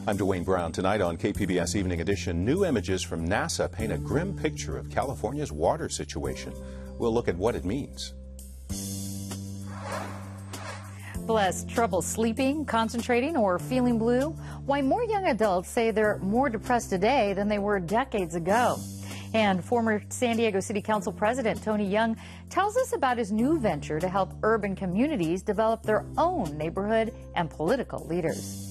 I'm Dwayne Brown. Tonight on KPBS Evening Edition, new images from NASA paint a grim picture of California's water situation. We'll look at what it means. Plus, trouble sleeping, concentrating, or feeling blue? Why more young adults say they're more depressed today than they were decades ago. And former San Diego City Council President Tony Young tells us about his new venture to help urban communities develop their own neighborhood and political leaders.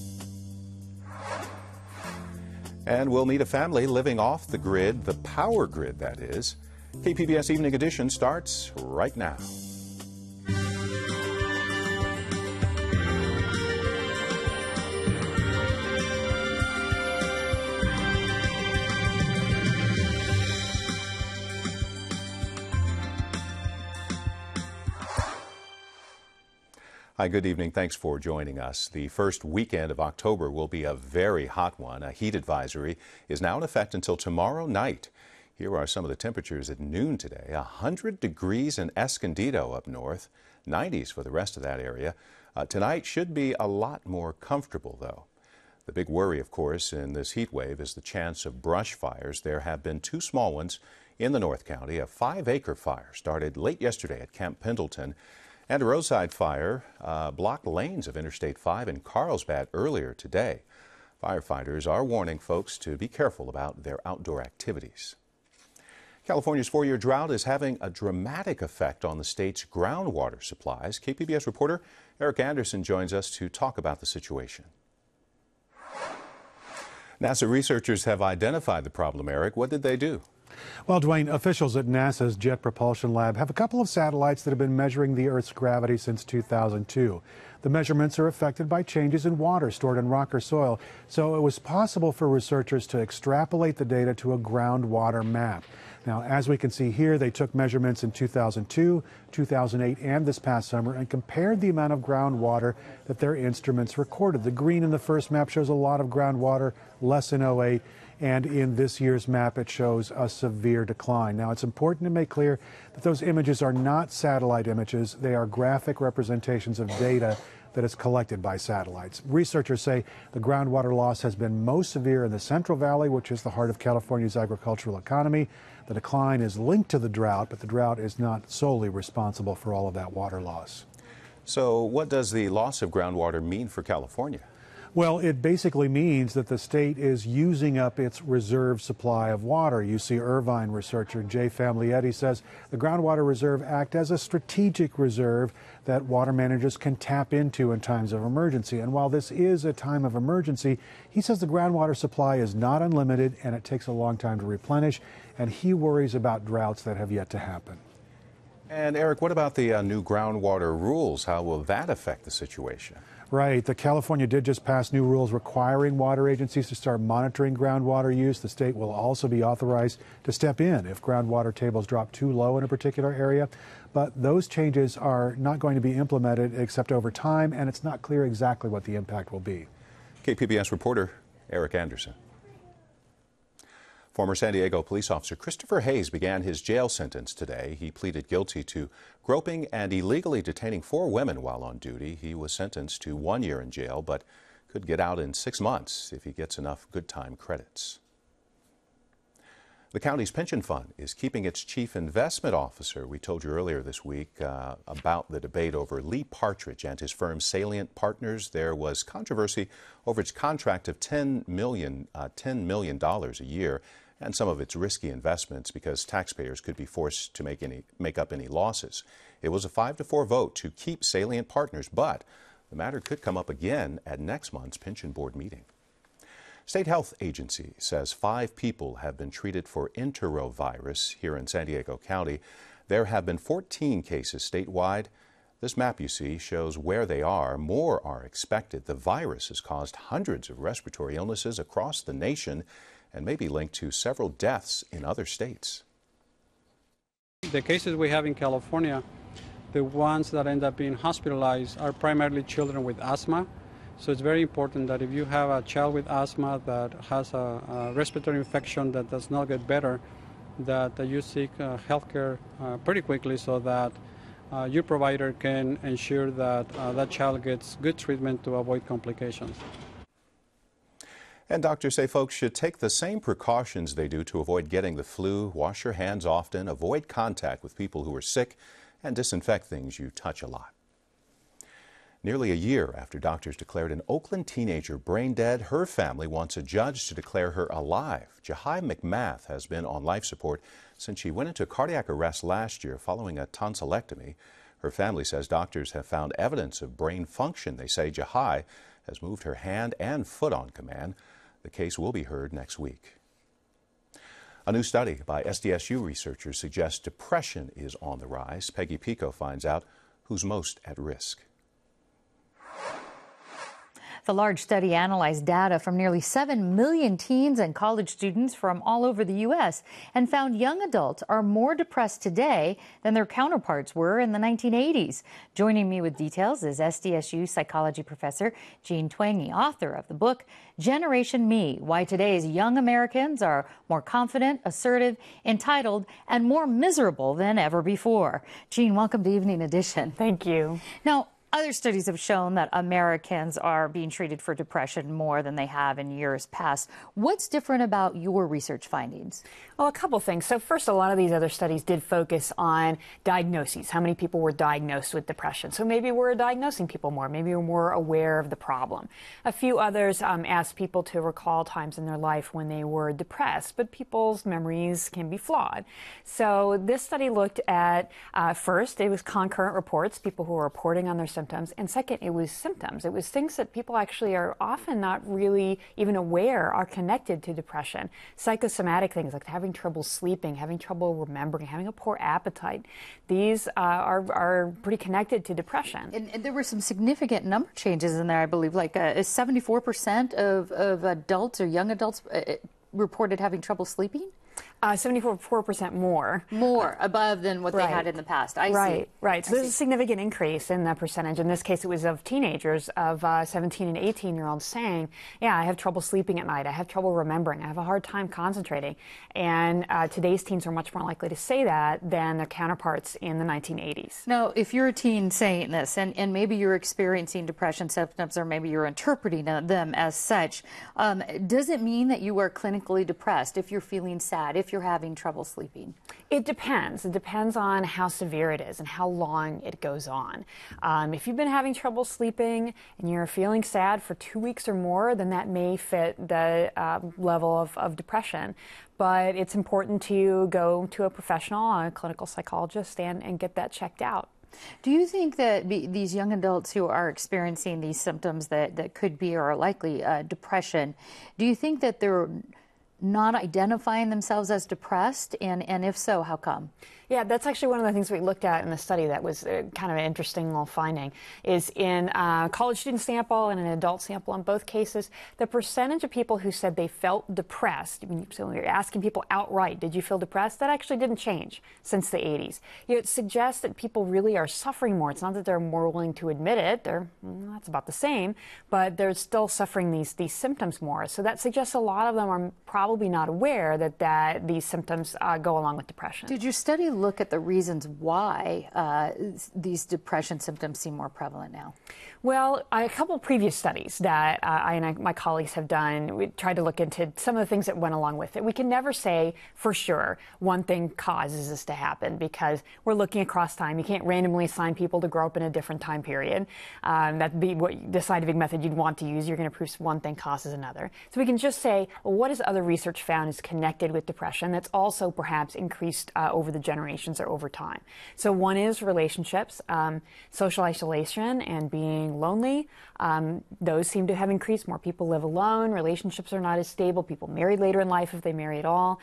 And we'll meet a family living off the grid, the power grid, that is. KPBS Evening Edition starts right now. Hi, good evening. Thanks for joining us. The first weekend of October will be a very hot one. A heat advisory is now in effect until tomorrow night. Here are some of the temperatures at noon today. 100 degrees in Escondido up north, 90s for the rest of that area. Tonight should be a lot more comfortable, though. The big worry, of course, in this heat wave is the chance of brush fires. There have been two small ones in the North County. A 5-acre fire started late yesterday at Camp Pendleton. And a roadside fire blocked lanes of Interstate 5 in Carlsbad earlier today. Firefighters are warning folks to be careful about their outdoor activities. California's 4-year drought is having a dramatic effect on the state's groundwater supplies. KPBS reporter Eric Anderson joins us to talk about the situation. NASA researchers have identified the problem, Eric. What did they do? Well, Dwayne, officials at NASA's Jet Propulsion Lab have a couple of satellites that have been measuring the Earth's gravity since 2002. The measurements are affected by changes in water stored in rock or soil, so it was possible for researchers to extrapolate the data to a groundwater map. Now, as we can see here, they took measurements in 2002, 2008, and this past summer and compared the amount of groundwater that their instruments recorded. The green in the first map shows a lot of groundwater, less in 2008. And in this year's map, it shows a severe decline. Now, it's important to make clear that those images are not satellite images. They are graphic representations of data that is collected by satellites. Researchers say the groundwater loss has been most severe in the Central Valley, which is the heart of California's agricultural economy. The decline is linked to the drought, but the drought is not solely responsible for all of that water loss. So what does the loss of groundwater mean for California? Well, it basically means that the state is using up its reserve supply of water. UC Irvine researcher Jay Famlietti says the groundwater reserve acts as a strategic reserve that water managers can tap into in times of emergency. And while this is a time of emergency, he says the groundwater supply is not unlimited and it takes a long time to replenish, and he worries about droughts that have yet to happen. And Eric, what about the new groundwater rules? How will that affect the situation? Right. The California did just pass new rules requiring water agencies to start monitoring groundwater use. The state will also be authorized to step in if groundwater tables drop too low in a particular area. But those changes are not going to be implemented except over time, and it's not clear exactly what the impact will be. KPBS reporter Eric Anderson. Former San Diego police officer Christopher Hayes began his jail sentence today. He pleaded guilty to groping and illegally detaining 4 women while on duty. He was sentenced to 1 year in jail, but could get out in 6 months if he gets enough good time credits. The county's pension fund is keeping its chief investment officer. We told you earlier this week about the debate over Lee Partridge and his firm Salient Partners. There was controversy over its contract of $10 million a year and some of its risky investments because taxpayers could be forced to make up any losses. It was a 5-4 vote to keep Salient Partners, but the matter could come up again at next month's pension board meeting. State Health Agency says 5 people have been treated for enterovirus here in San Diego County. There have been 14 cases statewide. This map you see shows where they are. More are expected. The virus has caused hundreds of respiratory illnesses across the nation and may be linked to several deaths in other states. The cases we have in California, the ones that end up being hospitalized are primarily children with asthma. So it's very important that if you have a child with asthma that has a respiratory infection that does not get better, that you seek health care pretty quickly so that your provider can ensure that that child gets good treatment to avoid complications. And doctors say folks should take the same precautions they do to avoid getting the flu. Wash your hands often, avoid contact with people who are sick, and disinfect things you touch a lot. Nearly a year after doctors declared an Oakland teenager brain dead, her family wants a judge to declare her alive. Jahai McMath has been on life support since she went into cardiac arrest last year following a tonsillectomy. Her family says doctors have found evidence of brain function. They say Jahai has moved her hand and foot on command. The case will be heard next week. A new study by SDSU researchers suggests depression is on the rise. Peggy Pico finds out who's most at risk. The large study analyzed data from nearly 7 million teens and college students from all over the U.S. and found young adults are more depressed today than their counterparts were in the 1980s. Joining me with details is SDSU psychology professor Jean Twenge, author of the book Generation Me: Why Today's Young Americans Are More Confident, Assertive, Entitled, and More Miserable Than Ever Before. Jean, welcome to Evening Edition. Thank you. Now, other studies have shown that Americans are being treated for depression more than they have in years past. What's different about your research findings? Well, a couple things. So first, a lot of these other studies did focus on diagnoses, how many people were diagnosed with depression. So maybe we're diagnosing people more, maybe we're more aware of the problem. A few others asked people to recall times in their life when they were depressed, but people's memories can be flawed. So this study looked at, first, it was concurrent reports, people who were reporting on their symptoms, and second, it was symptoms. It was things that people actually are often not really even aware are connected to depression. Psychosomatic things like having trouble sleeping, having trouble remembering, having a poor appetite. These are pretty connected to depression. And there were some significant number changes in there, I believe, like 74% of adults or young adults reported having trouble sleeping? 74% more. More above than what they had in the past. I see. Right. So there's a significant increase in the percentage. In this case, it was of teenagers, of 17 and 18-year-olds saying, yeah, I have trouble sleeping at night. I have trouble remembering. I have a hard time concentrating. And today's teens are much more likely to say that than their counterparts in the 1980s. Now, if you're a teen saying this, and maybe you're experiencing depression symptoms, or maybe you're interpreting them as such, does it mean that you are clinically depressed if you're feeling sad, if you're having trouble sleeping? It depends. It depends on how severe it is and how long it goes on. If you've been having trouble sleeping and you're feeling sad for 2 weeks or more, then that may fit the level of depression. But it's important to go to a professional, a clinical psychologist, and get that checked out. Do you think that these young adults who are experiencing these symptoms that could be or are likely depression, do you think that they're not identifying themselves as depressed, and if so, how come? Yeah, that's actually one of the things we looked at in the study that was kind of an interesting little finding, is in a college student sample and an adult sample in both cases, the percentage of people who said they felt depressed, so when you're asking people outright, did you feel depressed? That actually didn't change since the 80s. It suggests that people really are suffering more. It's not that they're more willing to admit it, that's about the same, but they're still suffering these symptoms more. So that suggests a lot of them are probably not aware that these symptoms go along with depression. Did your study look at the reasons why these depression symptoms seem more prevalent now? Well, a couple of previous studies that I and my colleagues have done, we tried to look into some of the things that went along with it. We can never say for sure one thing causes this to happen because we're looking across time. You can't randomly assign people to grow up in a different time period. That'd be the scientific method you'd want to use. You're going to prove one thing causes another. So we can just say, well, what has other research found is connected with depression that's also perhaps increased over the generations or over time. So one is relationships, social isolation and being lonely. Those seem to have increased. More people live alone. Relationships are not as stable. People marry later in life if they marry at all.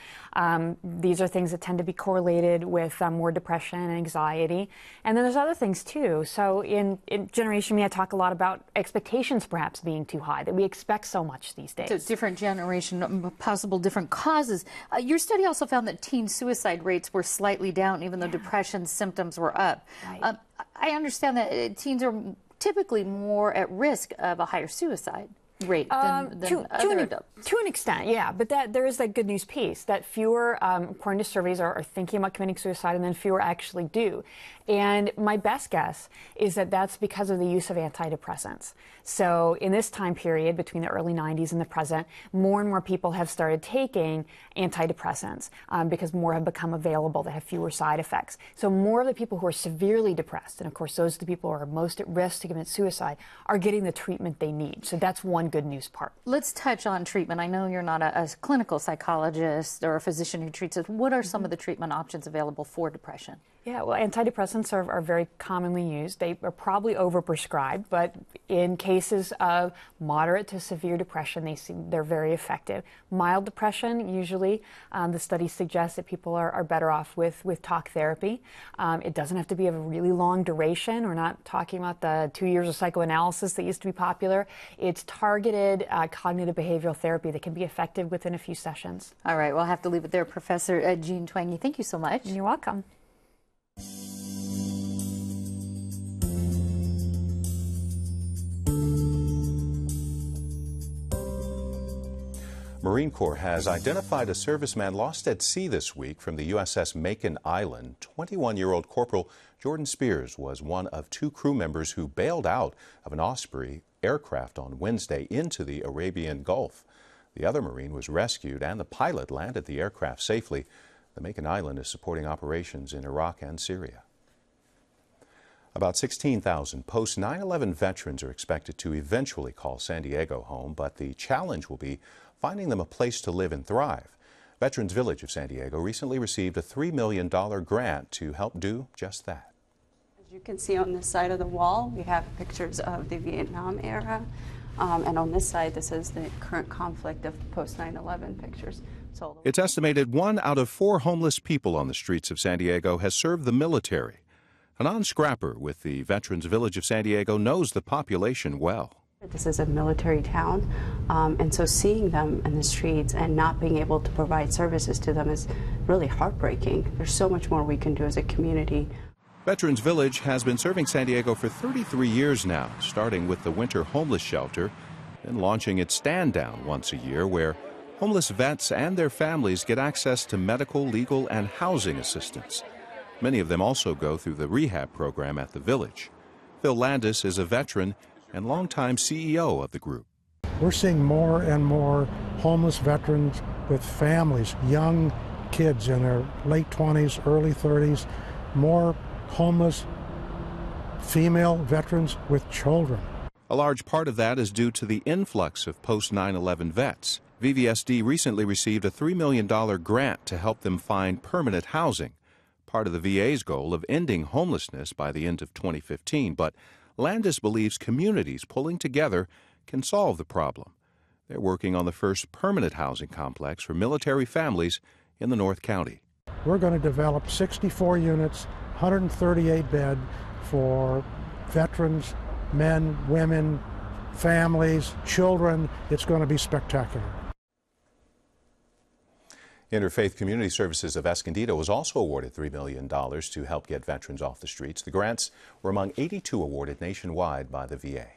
These are things that tend to be correlated with more depression and anxiety. And then there's other things too. So in Generation Me, I talk a lot about expectations perhaps being too high, that we expect so much these days. So different generation, possible different causes. Your study also found that teen suicide rates were slightly down, even though depression symptoms were up. Right. I understand that teens are typically more at risk of a higher suicide rate than other adults. To an extent, yeah. But there is that good news piece that fewer, according to surveys, are thinking about committing suicide, and then fewer actually do. And my best guess is that that's because of the use of antidepressants. So in this time period between the early 90s and the present, more and more people have started taking antidepressants because more have become available that have fewer side effects. So more of the people who are severely depressed, and of course those are the people who are most at risk to commit suicide, are getting the treatment they need. So that's one good news part. Let's touch on treatment. I know you're not a clinical psychologist or a physician who treats it. What are some of the treatment options available for depression? Yeah, well, antidepressants are very commonly used. They are probably overprescribed, but in cases of moderate to severe depression, they're very effective. Mild depression, usually, the studies suggest that people are better off with talk therapy. It doesn't have to be of a really long duration. We're not talking about the 2 years of psychoanalysis that used to be popular. It's targeted cognitive behavioral therapy that can be effective within a few sessions. All right, we'll have to leave it there. Professor Jean Twenge, thank you so much. You're welcome. Marine Corps has identified a serviceman lost at sea this week from the USS Macon Island. 21-year-old Corporal Jordan Spears was one of 2 crew members who bailed out of an Osprey aircraft on Wednesday into the Arabian Gulf. The other Marine was rescued and the pilot landed the aircraft safely. The Macon Island is supporting operations in Iraq and Syria. About 16,000 post-9/11 veterans are expected to eventually call San Diego home, but the challenge will be finding them a place to live and thrive. Veterans Village of San Diego recently received a $3 million grant to help do just that. As you can see on this side of the wall, we have pictures of the Vietnam era, and on this side, this is the current conflict of post-9/11 pictures. It's estimated 1 out of 4 homeless people on the streets of San Diego has served the military. A non-scrapper with the Veterans Village of San Diego knows the population well. This is a military town, and so seeing them in the streets and not being able to provide services to them is really heartbreaking. There's so much more we can do as a community. Veterans Village has been serving San Diego for 33 years now, starting with the winter homeless shelter, then launching its stand down once a year where homeless vets and their families get access to medical, legal, and housing assistance. Many of them also go through the rehab program at the village. Phil Landis is a veteran and longtime CEO of the group. We're seeing more and more homeless veterans with families, young kids in their late 20s, early 30s, more homeless female veterans with children. A large part of that is due to the influx of post-9/11 vets. VVSD recently received a $3 million grant to help them find permanent housing, part of the VA's goal of ending homelessness by the end of 2015. But Landis believes communities pulling together can solve the problem. They're working on the first permanent housing complex for military families in the North County. We're going to develop 64 units, 138 bed for veterans, men, women, families, children. It's going to be spectacular. Interfaith Community Services of Escondido was also awarded $3 million to help get veterans off the streets. The grants were among 82 awarded nationwide by the VA.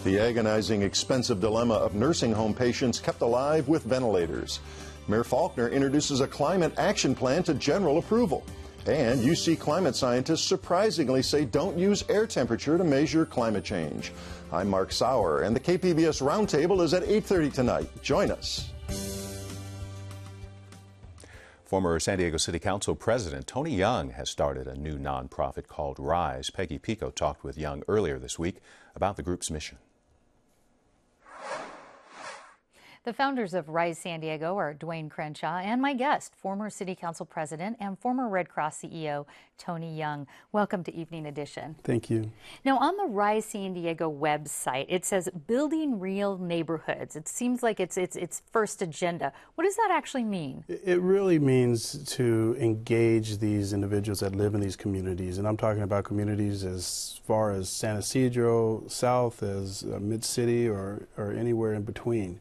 The agonizing, expensive dilemma of nursing home patients kept alive with ventilators. Mayor Faulkner introduces a climate action plan to general approval. And UC climate scientists surprisingly say don't use air temperature to measure climate change. I'm Mark Sauer, and the KPBS Roundtable is at 8:30 tonight. Join us. Former San Diego City Council President Tony Young has started a new nonprofit called RISE. Peggy Pico talked with Young earlier this week about the group's mission. The founders of RISE San Diego are Dwayne Crenshaw and my guest, former City Council President and former Red Cross CEO Tony Young. Welcome to Evening Edition. Thank you. Now, on the RISE San Diego website, it says building real neighborhoods. It seems like it's first agenda. What does that actually mean? It really means to engage these individuals that live in these communities. And I'm talking about communities as far as San Isidro, south as Mid-City or anywhere in between.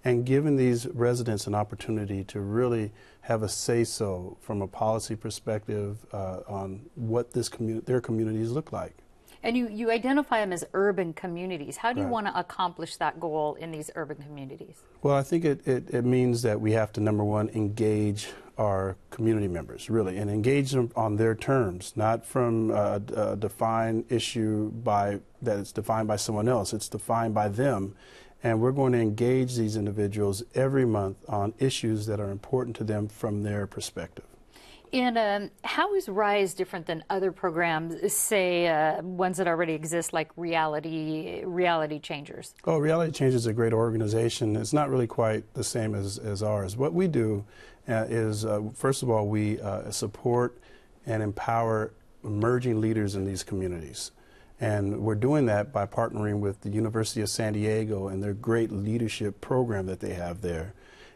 And giving these residents an opportunity to really have a say-so from a policy perspective on what their communities look like. And you identify them as urban communities. How do you Right. want to accomplish that goal in these urban communities? Well, I think it means that we have to, number one, engage our community members, really, and engage them on their terms, not from a defined issue that is defined by someone else. It's defined by them. And we're going to engage these individuals every month on issues that are important to them from their perspective. And how is RISE different than other programs, say ones that already exist, like Reality Changers? Oh, Reality Changers is a great organization. It's not really quite the same as ours. What we do is, first of all, we support and empower emerging leaders in these communities. And we're doing that by partnering with the University of San Diego and their great leadership program that they have there.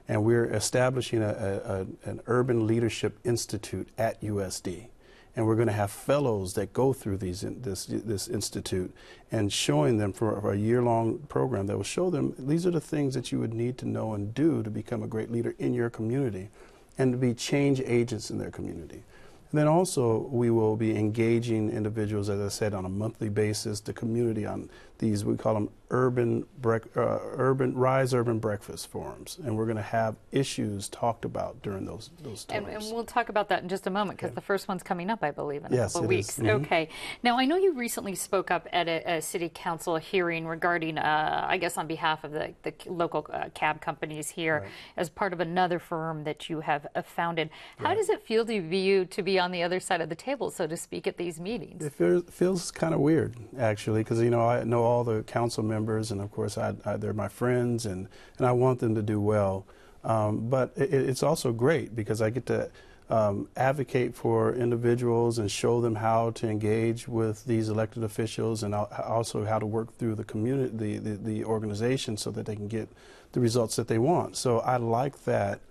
And we're establishing an Urban Leadership Institute at USD. And we're going to have fellows that go through this institute and showing them for a year-long program that will show them these are the things that you would need to know and do to become a great leader in your community and to be change agents in their community. And then also we will be engaging individuals, as I said, on a monthly basis, the community on these, we call them RISE Urban Breakfast Forums. And we're going to have issues talked about during those times. And we'll talk about that in just a moment, because the first one's coming up, I believe, in a couple of weeks. Mm-hmm. Okay. Now, I know you recently spoke up at a city council hearing regarding, I guess on behalf of the local cab companies here, as part of another firm that you have founded. How does it feel to you to be on the other side of the table, so to speak, at these meetings? It feels kind of weird, actually, because, you know, I know all the council members, and of course they're my friends, and I want them to do well. But it's also great because I get to advocate for individuals and show them how to engage with these elected officials, and also how to work through the community, the organization, so that they can get the results that they want. So I like that,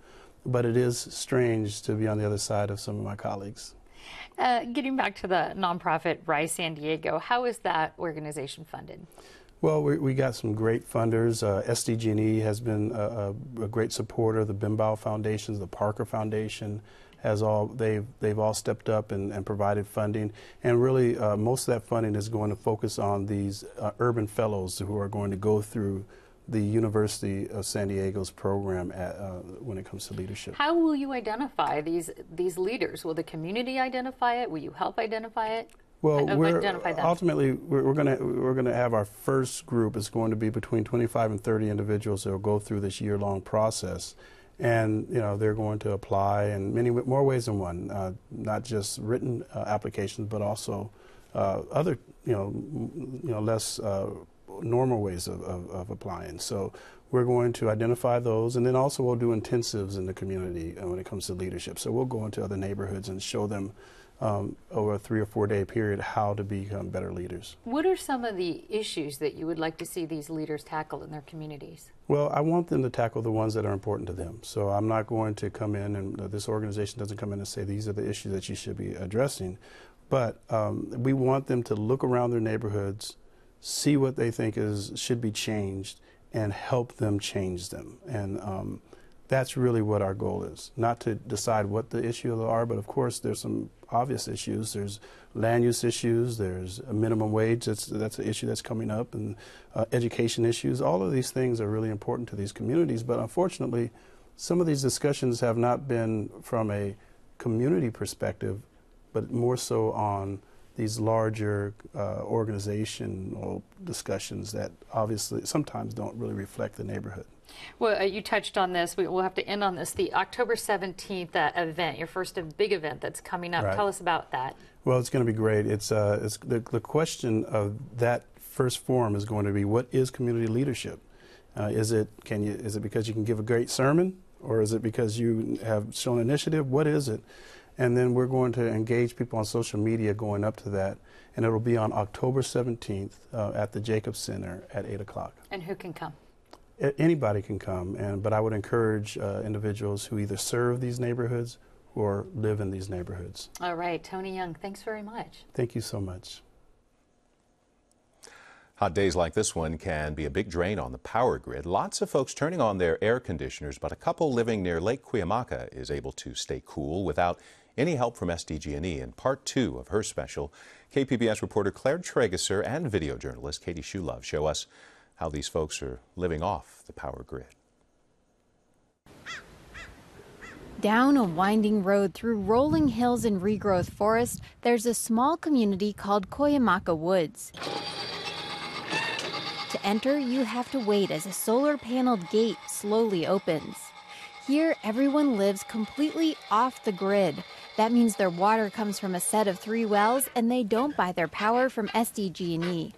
but it is strange to be on the other side of some of my colleagues. Getting back to the nonprofit RISE San Diego, how is that organization funded? Well, we got some great funders. SDG&E has been a great supporter. The Bimbao Foundations, the Parker Foundation they've all stepped up and provided funding. And really, most of that funding is going to focus on these urban fellows who are going to go through the University of San Diego's program when it comes to leadership. How will you identify these leaders? Will the community identify it? Will you help identify it? Well, ultimately we're going to have our first group is going to be between 25 and 30 individuals that will go through this year-long process, and you know they're going to apply in many more ways than one, not just written applications, but also other less normal ways of applying. So we're going to identify those, and then also we'll do intensives in the community when it comes to leadership. So we'll go into other neighborhoods and show them over a 3 or 4 day period how to become better leaders. What are some of the issues that you would like to see these leaders tackle in their communities? Well, I want them to tackle the ones that are important to them. So I'm not going to come in, and this organization doesn't come in and say these are the issues that you should be addressing, but we want them to look around their neighborhoods, see what they think should be changed, and help them change them. And that's really what our goal is. Not to decide what the issues are, but of course there's some obvious issues. There's land use issues, there's a minimum wage, that's an issue that's coming up, and education issues. All of these things are really important to these communities, but unfortunately some of these discussions have not been from a community perspective, but more so on these larger organizational discussions that obviously sometimes don't really reflect the neighborhood. Well, you touched on this. We'll have to end on this. The October 17th event, your first big event that's coming up. Right. Tell us about that. Well, it's going to be great. It's the question of that first forum is going to be, what is community leadership? Is it because you can give a great sermon, or is it because you have shown initiative? What is it? And then we're going to engage people on social media going up to that, and it will be on October 17th at the Jacobs Center at 8 o'clock. And who can come? Anybody can come, but I would encourage individuals who either serve these neighborhoods or live in these neighborhoods. All right, Tony Young, thanks very much. Thank you so much. Hot days like this one can be a big drain on the power grid. Lots of folks turning on their air conditioners, but a couple living near Lake Cuyamaca is able to stay cool without any help from SDG&E. In part 2 of her special, KPBS reporter Claire Trageser and video journalist Katie Shulove show us how these folks are living off the power grid. Down a winding road through rolling hills and regrowth forest, there's a small community called Cuyamaca Woods. To enter, you have to wait as a solar-paneled gate slowly opens. Here, everyone lives completely off the grid. That means their water comes from a set of 3 wells, and they don't buy their power from SDG&E.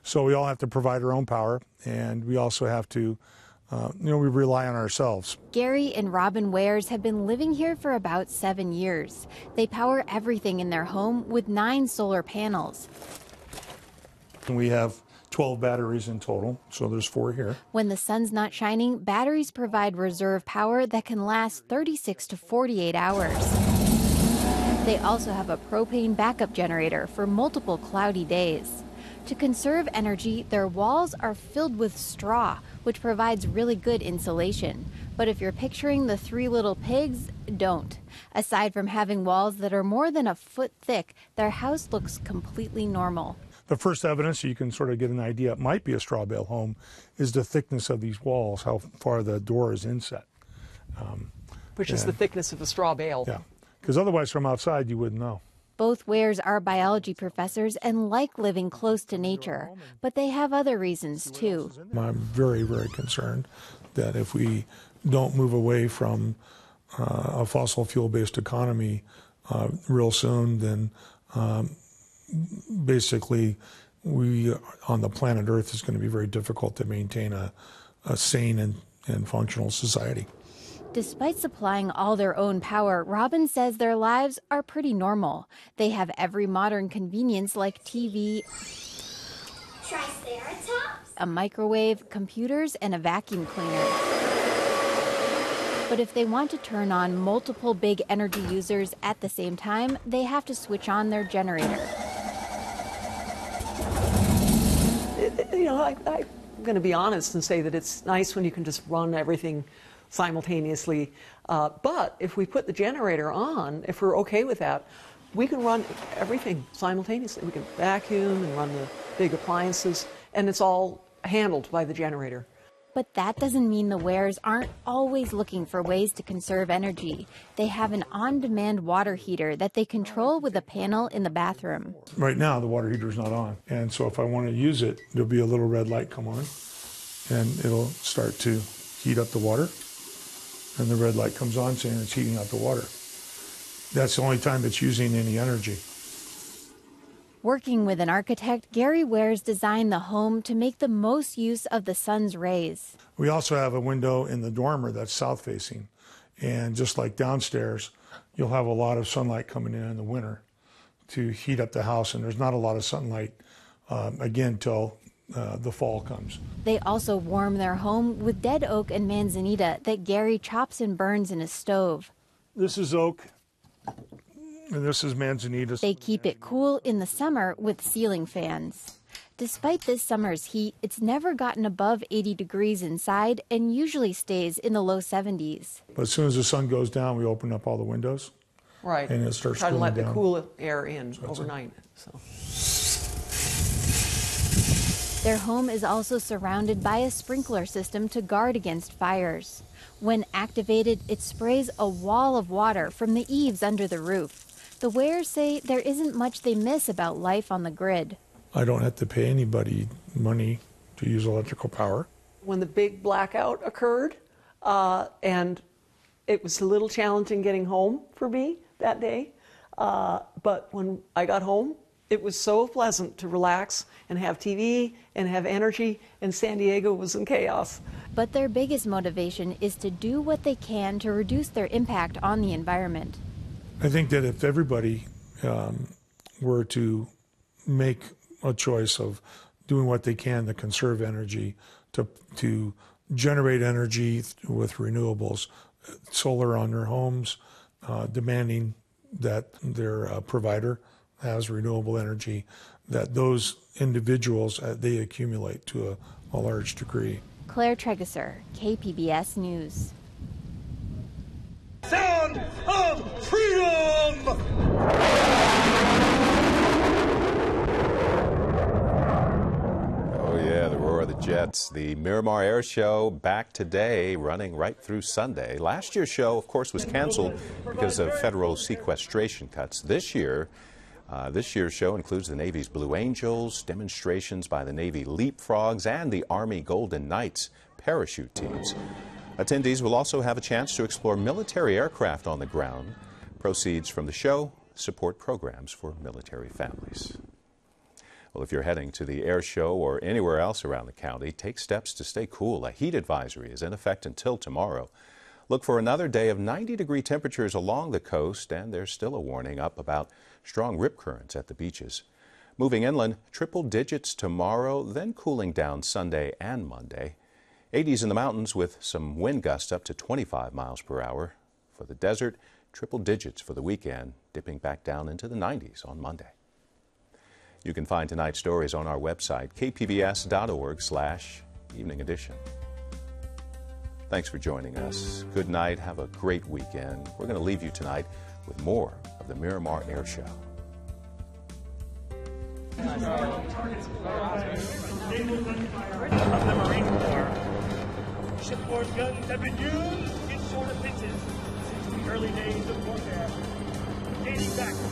So we all have to provide our own power, and we also have to, we rely on ourselves. Gary and Robin Wares have been living here for about 7 years. They power everything in their home with 9 solar panels. We have 12 batteries in total, so there's 4 here. When the sun's not shining, batteries provide reserve power that can last 36 to 48 hours. They also have a propane backup generator for multiple cloudy days. To conserve energy, their walls are filled with straw, which provides really good insulation. But if you're picturing the 3 little pigs, don't. Aside from having walls that are more than a foot thick, their house looks completely normal. The first evidence you can sort of get an idea it might be a straw bale home is the thickness of these walls, how far the door is inset. Which is the thickness of a straw bale. Yeah, because otherwise from outside you wouldn't know. Both Wares are biology professors and like living close to nature, but they have other reasons too. I'm very, very concerned that if we don't move away from a fossil fuel-based economy real soon, then basically we on the planet Earth is going to be very difficult to maintain a sane and functional society. Despite supplying all their own power, Robin says their lives are pretty normal. They have every modern convenience like TV, Triceratops, a microwave, computers, and a vacuum cleaner. But if they want to turn on multiple big energy users at the same time, they have to switch on their generator. I'm going to be honest and say that it's nice when you can just run everything simultaneously. But if we put the generator on, if we're okay with that, we can run everything simultaneously. We can vacuum and run the big appliances, and it's all handled by the generator. But that doesn't mean the Wares aren't always looking for ways to conserve energy. They have an on-demand water heater that they control with a panel in the bathroom. Right now, the water heater's not on. And so if I want to use it, there'll be a little red light come on, and it'll start to heat up the water. And the red light comes on saying it's heating up the water. That's the only time it's using any energy. Working with an architect, Gary Wares designed the home to make the most use of the sun's rays. We also have a window in the dormer that's south-facing. And just like downstairs, you'll have a lot of sunlight coming in the winter to heat up the house. And there's not a lot of sunlight, again, till the fall comes. They also warm their home with dead oak and manzanita that Gary chops and burns in a stove. This is oak, and this is manzanita. They keep it cool in the summer with ceiling fans. Despite this summer's heat, it's never gotten above 80 degrees inside and usually stays in the low 70s. But as soon as the sun goes down, we open up all the windows. Right. And it starts try to let down. the cool air in overnight. So. Their home is also surrounded by a sprinkler system to guard against fires. When activated, it sprays a wall of water from the eaves under the roof. The Wares say there isn't much they miss about life on the grid. I don't have to pay anybody money to use electrical power. When the big blackout occurred, and it was a little challenging getting home for me that day, but when I got home, it was so pleasant to relax and have TV and have energy, and San Diego was in chaos. But their biggest motivation is to do what they can to reduce their impact on the environment. I think that if everybody were to make a choice of doing what they can to conserve energy, to generate energy with renewables, solar on their homes, demanding that their provider has renewable energy, that those individuals, they accumulate to a large degree. Claire Trageser, KPBS News. San of freedom! Oh yeah, the roar of the jets. The Miramar Air Show back today, running right through Sunday. Last year's show, of course, was canceled because of federal sequestration cuts. This year's show includes the Navy's Blue Angels, demonstrations by the Navy Leapfrogs, and the Army Golden Knights parachute teams. Attendees will also have a chance to explore military aircraft on the ground. Proceeds from the show support programs for military families. Well, if you're heading to the air show or anywhere else around the county, take steps to stay cool. A heat advisory is in effect until tomorrow. Look for another day of 90-degree temperatures along the coast, and there's still a warning up about strong rip currents at the beaches. Moving inland, triple digits tomorrow, then cooling down Sunday and Monday. 80s in the mountains with some wind gusts up to 25 miles per hour. For the desert, triple digits for the weekend, dipping back down into the 90s on Monday. You can find tonight's stories on our website, kpbs.org/evening edition. Thanks for joining us. Good night. Have a great weekend. We're going to leave you tonight with more of the Miramar Air Show. Of the Marine Corps. Shipboard guns have been used in shorter pitches since the early days of warfare, dating back to